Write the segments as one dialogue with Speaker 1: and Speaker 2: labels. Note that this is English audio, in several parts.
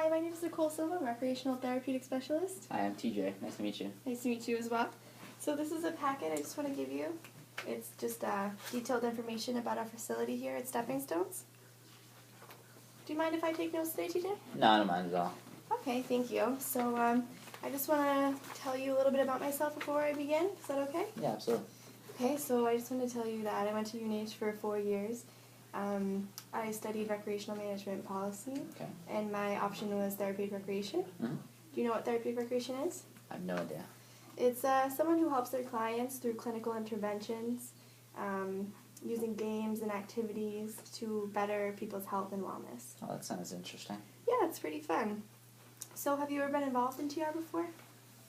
Speaker 1: Hi, my name is Nicole Silva. I'm a recreational therapeutic specialist.
Speaker 2: Hi, I'm TJ. Nice to meet you.
Speaker 1: Nice to meet you as well. So this is a packet I just want to give you. It's just detailed information about our facility here at Stepping Stones. Do you mind if I take notes today, TJ?
Speaker 2: No, I don't mind at all.
Speaker 1: Okay, thank you. So I just want to tell you a little bit about myself before I begin. Is that okay?
Speaker 2: Yeah, absolutely.
Speaker 1: Okay, so I just want to tell you that I went to UNH for 4 years. I studied recreational management policy,
Speaker 2: Okay.
Speaker 1: and my option was therapeutic recreation.
Speaker 2: Mm-hmm.
Speaker 1: Do you know what therapeutic recreation is?
Speaker 2: I have no idea.
Speaker 1: It's someone who helps their clients through clinical interventions, using games and activities to better people's health and wellness.
Speaker 2: Oh, that sounds interesting.
Speaker 1: Yeah, it's pretty fun. So have you ever been involved in TR before?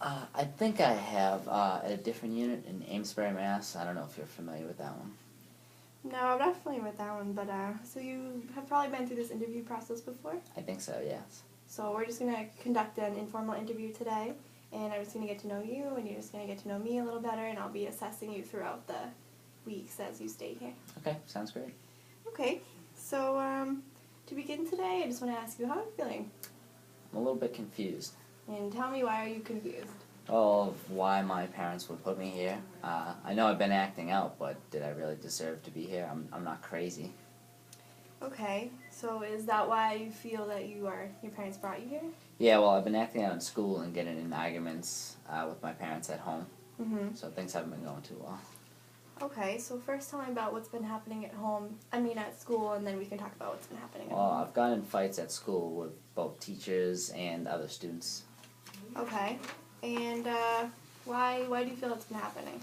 Speaker 2: I think I have at a different unit in Amesbury, Mass. I don't know if you're familiar with that one.
Speaker 1: No, I'm not familiar with that one, but so you have probably been through this interview process before?
Speaker 2: I think so, yes.
Speaker 1: So we're just going to conduct an informal interview today, and I'm just going to get to know you, and you're just going to get to know me a little better, and I'll be assessing you throughout the weeks as you stay here.
Speaker 2: Okay, sounds great.
Speaker 1: Okay, so to begin today, I just want to ask you, how are you feeling?
Speaker 2: I'm a little bit confused.
Speaker 1: And tell me, why are you confused?
Speaker 2: Of why my parents would put me here. I know I've been acting out, but did I really deserve to be here? I'm not crazy.
Speaker 1: Okay, so is that why you feel that your parents brought you here?
Speaker 2: Yeah, well, I've been acting out in school and getting in arguments with my parents at home,
Speaker 1: Mm-hmm.
Speaker 2: so things haven't been going too well.
Speaker 1: Okay, so first tell me about what's been happening at home, at school, and then we can talk about what's been happening at
Speaker 2: Well,
Speaker 1: home.
Speaker 2: I've gotten in fights at school with both teachers and other students.
Speaker 1: Okay, and why do you feel it's been happening?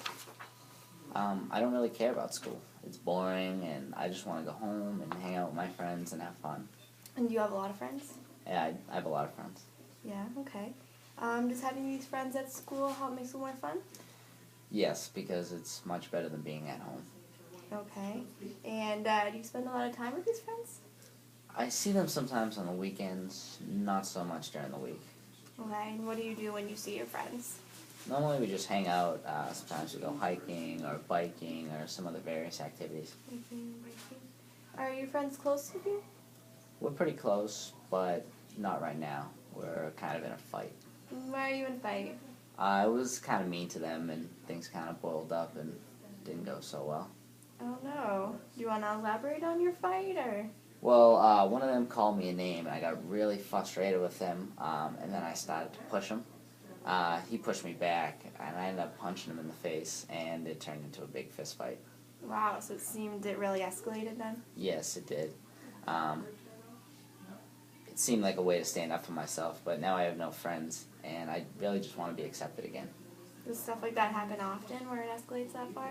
Speaker 2: I don't really care about school. It's boring, and I just want to go home and hang out with my friends and have fun.
Speaker 1: And do you have a lot of friends?
Speaker 2: Yeah, I have a lot of friends.
Speaker 1: Yeah, okay. Does having these friends at school help make school more fun?
Speaker 2: Yes, because it's much better than being at home.
Speaker 1: Okay. And do you spend a lot of time with these friends?
Speaker 2: I see them sometimes on the weekends, not so much during the week.
Speaker 1: Okay, and what do you do when you see your friends?
Speaker 2: Normally we just hang out, sometimes we go hiking or biking or some other various activities.
Speaker 1: Are your friends close with you?
Speaker 2: We're pretty close, but not right now. We're kind of in a fight.
Speaker 1: Why are you in a fight?
Speaker 2: I was kind of mean to them, and things kind of boiled up and didn't go so well.
Speaker 1: Oh no. Do you want to elaborate on your fight, or?
Speaker 2: Well, one of them called me a name, and I got really frustrated with him, and then I started to push him. He pushed me back, and I ended up punching him in the face, and it turned into a big fist fight.
Speaker 1: Wow, so it really escalated then?
Speaker 2: Yes, it did. It seemed like a way to stand up for myself, but now I have no friends, and I really just want to be accepted again.
Speaker 1: Does stuff like that happen often, where it escalates that far?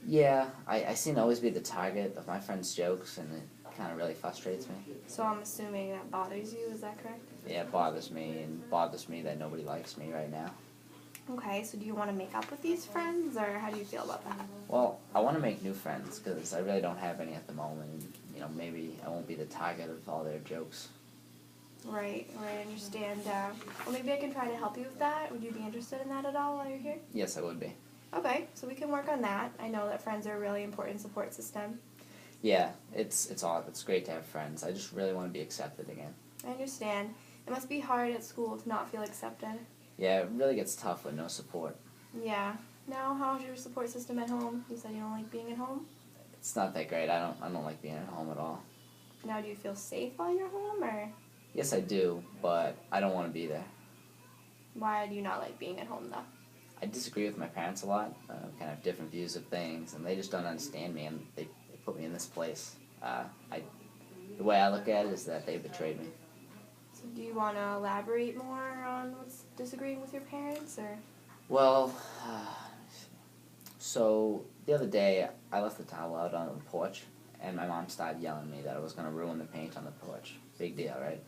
Speaker 2: Yeah, I seem to always be the target of my friends' jokes, and it kind of really frustrates me.
Speaker 1: So I'm assuming that bothers you, is that correct?
Speaker 2: Yeah, it bothers me, and bothers me that nobody likes me right now.
Speaker 1: Okay, so do you want to make up with these friends, or how do you feel about that?
Speaker 2: Well, I want to make new friends, because I really don't have any at the moment, and, maybe I won't be the target of all their jokes.
Speaker 1: Right, I understand. Well, maybe I can try to help you with that. Would you be interested in that at all while you're here?
Speaker 2: Yes, I would be.
Speaker 1: Okay, so we can work on that. I know that friends are a really important support system.
Speaker 2: Yeah, it's great to have friends. I just really want to be accepted again.
Speaker 1: I understand. It must be hard at school to not feel accepted.
Speaker 2: Yeah, it really gets tough with no support.
Speaker 1: Yeah. Now, how's your support system at home? You said you don't like being at home?
Speaker 2: It's not that great. I don't like being at home at all.
Speaker 1: Now, do you feel safe while you're home, or
Speaker 2: Yes, I do, but I don't want to be there.
Speaker 1: why do you not like being at home, though?
Speaker 2: I disagree with my parents a lot. Kind of have different views of things, and they just don't understand me, and they put me in this place. The way I look at it is that they betrayed me.
Speaker 1: So do you want to elaborate more on what's disagreeing with your parents, or?
Speaker 2: Well, so the other day I left the towel out on the porch, and my mom started yelling at me that I was going to ruin the paint on the porch. Big deal, right?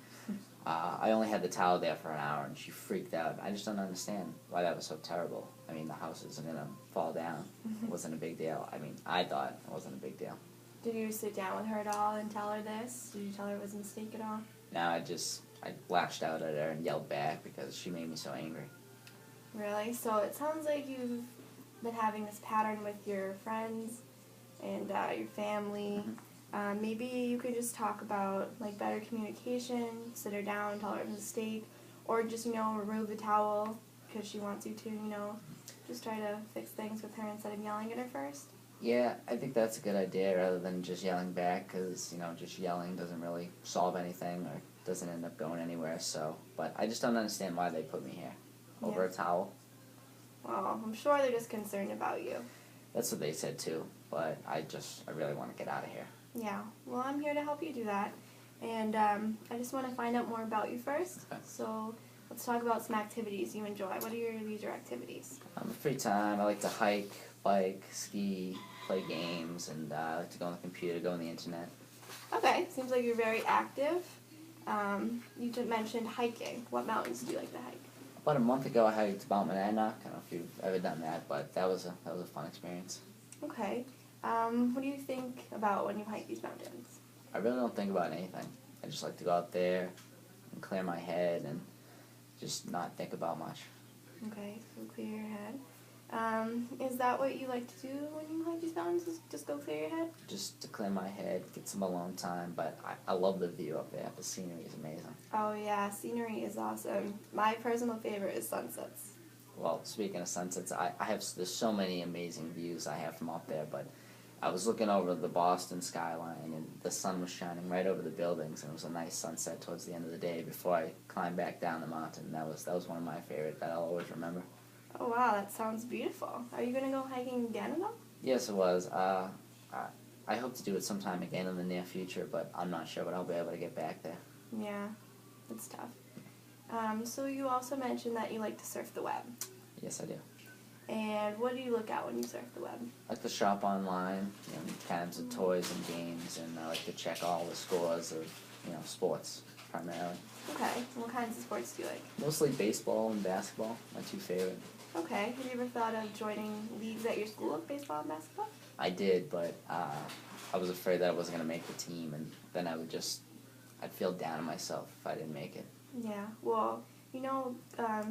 Speaker 2: I only had the towel there for an hour, and she freaked out. I just don't understand why that was so terrible. I mean, the house isn't going to fall down. It wasn't a big deal. I mean, I thought it wasn't a big deal.
Speaker 1: Did you sit down with her at all and tell her this? Did you tell her it was a mistake at all?
Speaker 2: No, I lashed out at her and yelled back because she made me so angry.
Speaker 1: Really? So it sounds like you've been having this pattern with your friends and your family. Maybe you could just talk about like better communication, sit her down, tell her a mistake, or just remove the towel because she wants you to. Just try to fix things with her instead of yelling at her first.
Speaker 2: Yeah, I think that's a good idea rather than just yelling back because, just yelling doesn't really solve anything or doesn't end up going anywhere. So, but I just don't understand why they put me here over a towel.
Speaker 1: Well, I'm sure they're just concerned about you.
Speaker 2: That's what they said too, but I really want to get out of here.
Speaker 1: Yeah, well, I'm here to help you do that. And I just want to find out more about you first.
Speaker 2: Okay.
Speaker 1: So let's talk about some activities you enjoy. What are your leisure activities?
Speaker 2: Free time, I like to hike, bike, ski, play games, and I like to go on the computer, go on the internet.
Speaker 1: Okay, seems like you're very active. You just mentioned hiking. What mountains do you like to hike?
Speaker 2: About a month ago, I hiked Mount Monadnock. I don't know if you've ever done that, but that was a fun experience.
Speaker 1: Okay. What do you think about when you hike these mountains?
Speaker 2: I really don't think about anything. I just like to go out there and clear my head and just not think about much.
Speaker 1: Okay, so clear your head. Is that what you like to do when you hike these mountains? Is just go clear your head?
Speaker 2: Just to clear my head, get some alone time, but I love the view up there. The scenery is amazing.
Speaker 1: Oh yeah, scenery is awesome. My personal favorite is sunsets.
Speaker 2: Well, speaking of sunsets, there's so many amazing views I have from up there, but I was looking over the Boston skyline and the sun was shining right over the buildings and it was a nice sunset towards the end of the day before I climbed back down the mountain. That was one of my favorite that I'll always remember.
Speaker 1: Oh wow, that sounds beautiful. Are you going to go hiking again at all?
Speaker 2: Yes, it was. I hope to do it sometime again in the near future, but I'm not sure when I'll be able to get back there.
Speaker 1: Yeah, it's tough. So you also mentioned that you like to surf the web.
Speaker 2: Yes, I do.
Speaker 1: And what do you look at when you surf the web?
Speaker 2: I like to shop online, kinds of toys and games, and I like to check all the scores of, sports, primarily.
Speaker 1: Okay, what kinds of sports do you like?
Speaker 2: Mostly baseball and basketball, my two favorite.
Speaker 1: Okay, have you ever thought of joining leagues at your school of baseball and basketball?
Speaker 2: I did, but I was afraid that I wasn't going to make the team, and then I'd feel down on myself if I didn't make it.
Speaker 1: Yeah, well,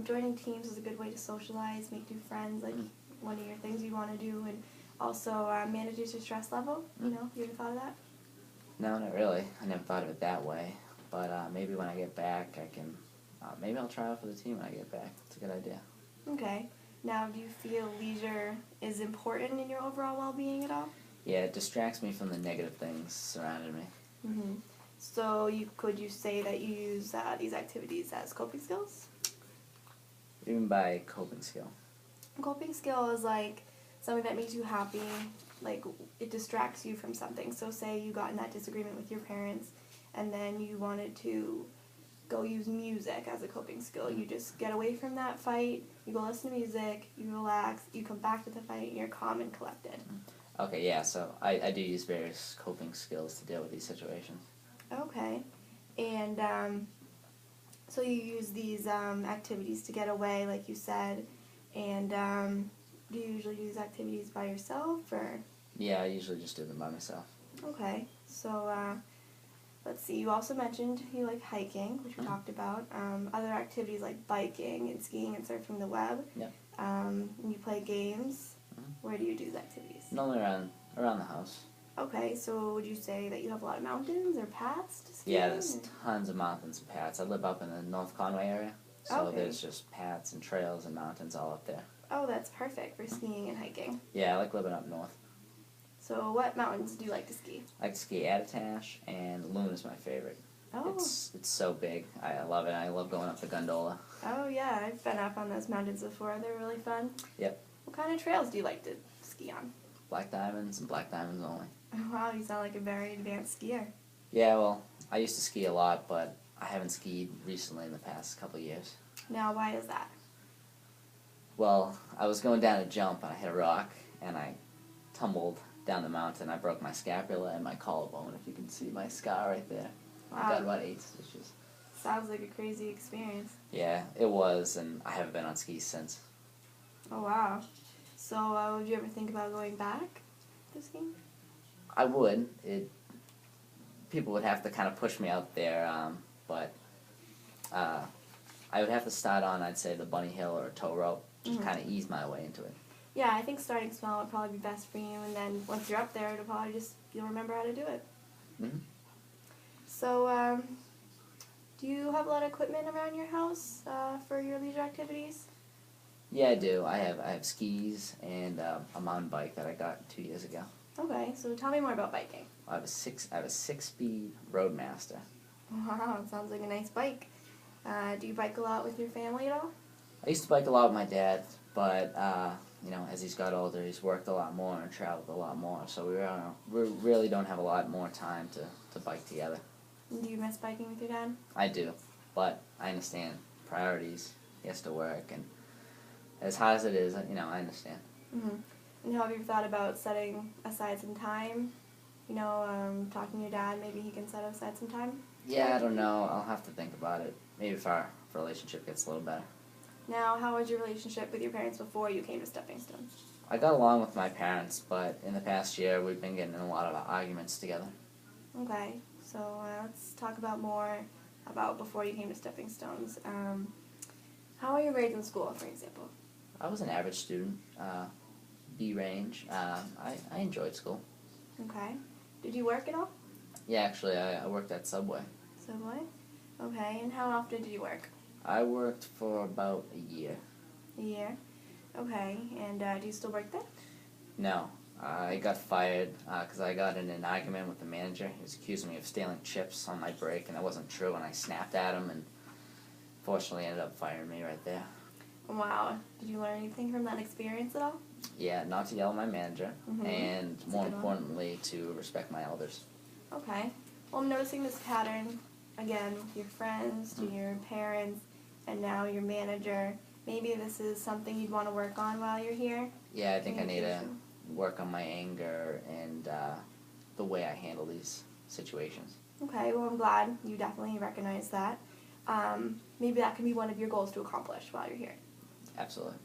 Speaker 1: joining teams is a good way to socialize, make new friends, like one of your things you want to do, and also manages your stress level. You ever thought of that?
Speaker 2: No, not really. I never thought of it that way, but maybe when I get back, maybe I'll try out for the team when I get back. It's a good idea.
Speaker 1: Okay. Now, do you feel leisure is important in your overall well-being at all?
Speaker 2: Yeah, it distracts me from the negative things surrounding me.
Speaker 1: Mm-hmm. So could you say that you use these activities as coping skills?
Speaker 2: Even by coping skill.
Speaker 1: Coping skill is like something that makes you happy, like it distracts you from something. So say you got in that disagreement with your parents and then you wanted to go use music as a coping skill. You just get away from that fight, you go listen to music, you relax, you come back to the fight, and you're calm and collected.
Speaker 2: Okay, yeah, so I do use various coping skills to deal with these situations.
Speaker 1: Okay. And so you use these activities to get away, like you said, and do you usually do these activities by yourself, or?
Speaker 2: Yeah, I usually just do them by myself.
Speaker 1: Okay, so let's see, you also mentioned you like hiking, which we talked about, other activities like biking and skiing and surfing the web.
Speaker 2: Yeah.
Speaker 1: You play games. Where do you do these activities?
Speaker 2: Normally around the house.
Speaker 1: Okay, so would you say that you have a lot of mountains or paths to ski?
Speaker 2: Yeah, there's tons of mountains and paths. I live up in the North Conway area, so there's just paths and trails and mountains all up there.
Speaker 1: Oh, that's perfect for skiing and hiking.
Speaker 2: Yeah, I like living up north.
Speaker 1: So what mountains do you like to ski?
Speaker 2: I like to ski Attitash, and Loon is my favorite.
Speaker 1: Oh.
Speaker 2: It's so big. I love it. I love going up the gondola.
Speaker 1: Oh, yeah, I've been up on those mountains before. They're really fun.
Speaker 2: Yep.
Speaker 1: What kind of trails do you like to ski on?
Speaker 2: Black diamonds and black diamonds only.
Speaker 1: Oh, wow, you sound like a very advanced skier.
Speaker 2: Yeah, well, I used to ski a lot, but I haven't skied recently in the past couple of years.
Speaker 1: Now, why is that?
Speaker 2: Well, I was going down a jump and I hit a rock and I tumbled down the mountain. I broke my scapula and my collarbone, if you can see my scar right there.
Speaker 1: Wow.
Speaker 2: I got about 8 stitches.
Speaker 1: Sounds like a crazy experience.
Speaker 2: Yeah, it was, and I haven't been on skis since.
Speaker 1: Oh, wow. So, would you ever think about going back to skiing?
Speaker 2: I would. People would have to kind of push me out there, but I would have to start on, I'd say, the bunny hill or a tow rope, just kind of ease my way into it.
Speaker 1: Yeah, I think starting small would probably be best for you, and then once you're up there, you'll remember how to do it.
Speaker 2: Mm-hmm.
Speaker 1: So, do you have a lot of equipment around your house for your leisure activities?
Speaker 2: Yeah, I do. I have skis and a mountain bike that I got 2 years ago.
Speaker 1: Okay, so tell me more about biking.
Speaker 2: I have a 6-speed Roadmaster.
Speaker 1: Wow, it sounds like a nice bike. Do you bike a lot with your family at all?
Speaker 2: I used to bike a lot with my dad, but as he's got older, he's worked a lot more and traveled a lot more. So we really don't have a lot more time to bike together.
Speaker 1: Do you miss biking with your dad?
Speaker 2: I do, but I understand priorities. He has to work, and as hard as it is, I understand.
Speaker 1: Mm-hmm. And have you ever thought about setting aside some time? Talking to your dad, maybe he can set aside some time?
Speaker 2: Yeah, I don't know. I'll have to think about it. Maybe if our relationship gets a little better.
Speaker 1: Now, how was your relationship with your parents before you came to Stepping Stones?
Speaker 2: I got along with my parents, but in the past year, we've been getting in a lot of arguments together.
Speaker 1: Okay, so let's talk more about before you came to Stepping Stones. How are your grades in school, for example?
Speaker 2: I was an average student, B range. I enjoyed school.
Speaker 1: Okay. Did you work at all?
Speaker 2: Yeah, actually, I worked at Subway.
Speaker 1: Subway? Okay, and how often did you work?
Speaker 2: I worked for about a year.
Speaker 1: A year? Okay, and do you still work there?
Speaker 2: No, I got fired because I got in an argument with the manager. He was accusing me of stealing chips on my break, and that wasn't true, and I snapped at him, and fortunately ended up firing me right there.
Speaker 1: Wow. Did you learn anything from that experience at all?
Speaker 2: Yeah, not to yell at my manager, and
Speaker 1: That's
Speaker 2: more importantly, to respect my elders.
Speaker 1: Okay. Well, I'm noticing this pattern, again, with your friends, to your parents, and now your manager. Maybe this is something you'd want to work on while you're here?
Speaker 2: Yeah, I think I need to work on my anger and the way I handle these situations.
Speaker 1: Okay, well, I'm glad you definitely recognize that. Maybe that can be one of your goals to accomplish while you're here.
Speaker 2: Absolutely.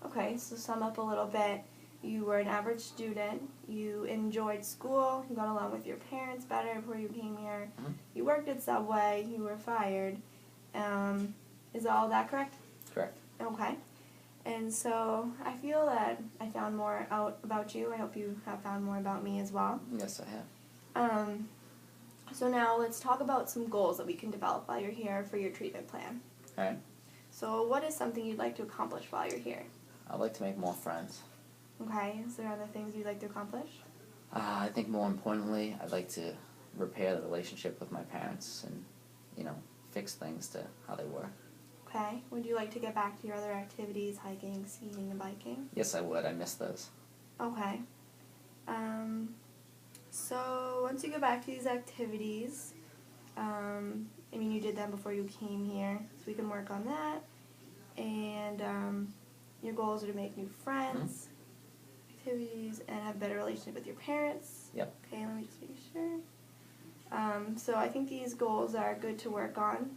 Speaker 1: Okay, so sum up a little bit. You were an average student. You enjoyed school. You got along with your parents better before you came here.
Speaker 2: Mm-hmm.
Speaker 1: You worked at Subway. You were fired. Is all that correct?
Speaker 2: Correct.
Speaker 1: Okay. And so I feel that I found more out about you. I hope you have found more about me as well.
Speaker 2: Yes, I have.
Speaker 1: So now let's talk about some goals that we can develop while you're here for your treatment plan.
Speaker 2: All right.
Speaker 1: So what is something you'd like to accomplish while you're here?
Speaker 2: I'd like to make more friends.
Speaker 1: Okay. Is there other things you'd like to accomplish?
Speaker 2: I think more importantly, I'd like to repair the relationship with my parents and, fix things to how they were.
Speaker 1: Okay. Would you like to get back to your other activities, hiking, skiing, and biking?
Speaker 2: Yes, I would. I miss those.
Speaker 1: Okay. So once you go back to these activities, you did them before you came here, so we can work on that. And your goals are to make new friends, activities, and have a better relationship with your parents.
Speaker 2: Yep.
Speaker 1: Okay, let me just make sure. So I think these goals are good to work on.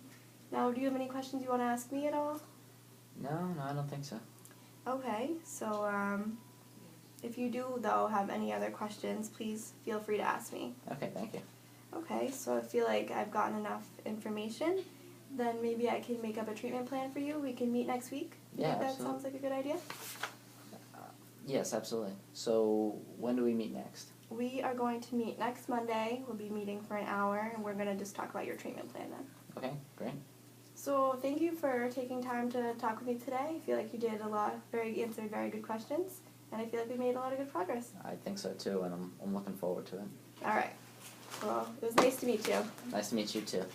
Speaker 1: Now, do you have any questions you want to ask me at all?
Speaker 2: No, I don't think so.
Speaker 1: Okay, so if you do, though, have any other questions, please feel free to ask me.
Speaker 2: Okay, thank you.
Speaker 1: Okay, so I feel like I've gotten enough information. Then maybe I can make up a treatment plan for you. We can meet next week. You
Speaker 2: Yeah,
Speaker 1: think that
Speaker 2: absolutely.
Speaker 1: sounds like a good idea?
Speaker 2: Yes, absolutely. So when do we meet next?
Speaker 1: We are going to meet next Monday. We'll be meeting for an hour, and we're going to just talk about your treatment plan then.
Speaker 2: Okay, great.
Speaker 1: So thank you for taking time to talk with me today. I feel like you did answered very good questions, and I feel like we made a lot of good progress.
Speaker 2: I think so too, and I'm looking forward to it.
Speaker 1: All right. Well, it was nice to meet you.
Speaker 2: Nice to meet you too.